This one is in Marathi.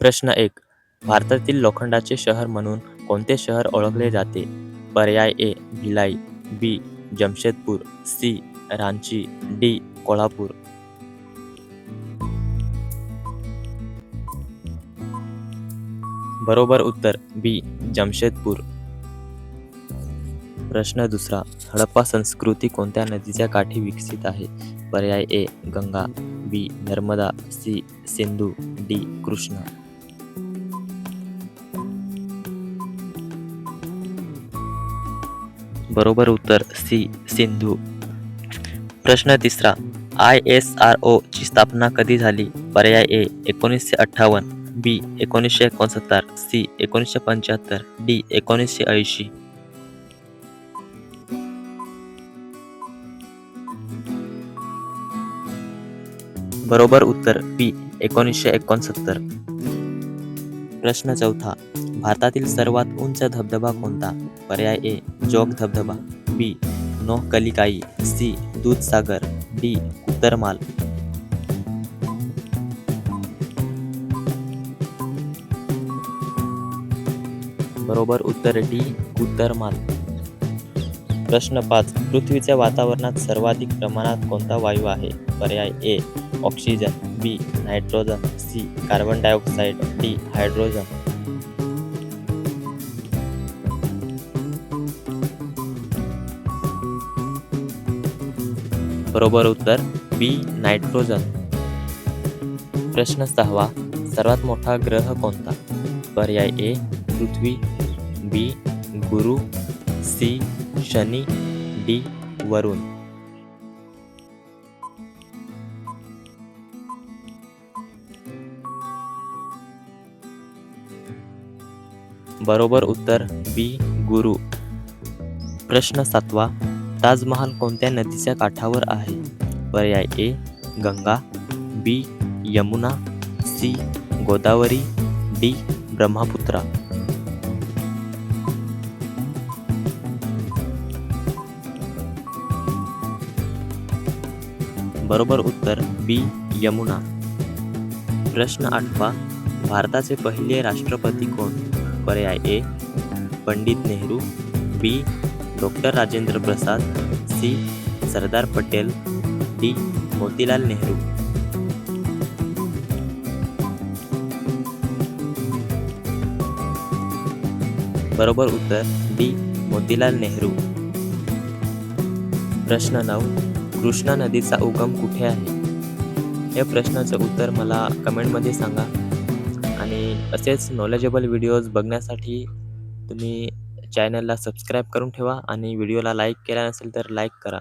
प्रश्न 1. भारतातील लोखंडाचे शहर म्हणून कोणते शहर ओळखले जाते? पर्याय ए. भिलाई, बी. जमशेदपूर, सी. रांची, डी. कोल्हापूर. बरोबर उत्तर बी. जमशेदपूर. प्रश्न दुसरा. हडप्पा संस्कृती कोणत्या नदीच्या काठी विकसित आहे? पर्याय ए. गंगा, बी. नर्मदा, सी. सिंधू, डी. कृष्णा. बरोबर उत्तर सी. सिंधू. प्रश्न तिसरा. ISRO ची स्थापना कधी झाली? पर्याय ए. 1958, बी. 1969, सी. 1975, डी. 1980. बरोबर उत्तर बी. 1969. प्रश्न चौथा. भारतातील सर्वात उंच धबधबा कोणता? पर्याय ए. जोग धबधबा, बी. नोहकलिकाई, सी. दूधसागर, डी. कुतरमाल. बरोबर उत्तर डी. कुतरमाल. प्रश्न 5. पृथ्वीच्या वातावरणात सर्वाधिक प्रमाणात कोणता वायू आहे? पर्याय A. Oxygen, B. Nitrogen, C. Carbon dioxide, D. Hydrogen. बरोबर उत्तर बी. नायट्रोजन. प्रश्न 6. सर्वात मोठा ग्रह कोणता? पर्याय ए. पृथ्वी, बी. गुरु, सी. शनी, डी. वरुण. बरोबर उत्तर बी. गुरु. प्रश्न 7. ताजमहाल कोणत्या नदीच्या काठावर आहे? पर्याय ए. गंगा, बी. यमुना, सी. गोदावरी, डी. ब्रह्मपुत्रा. बरोबर उत्तर बी. यमुना. प्रश्न 8. भारताचे पहिले राष्ट्रपती कोण? पर्याय ए. पंडित नेहरू, बी. डॉ. राजेंद्र प्रसाद, सी. सरदार पटेल, डी. मोतीलाल नेहरू. बरोबर उत्तर डी. मोतीलाल नेहरू. प्रश्न 9. कृष्णा नदीचा उगम कुठे आहे? या प्रश्नाचं उत्तर मला कमेंटमध्ये सांगा. आणि असेच नॉलेजेबल व्हिडिओज बघण्यासाठी तुम्ही चॅनलला सबस्क्राईब करून ठेवा आणि व्हिडिओला लाईक केला नसेल तर लाईक करा.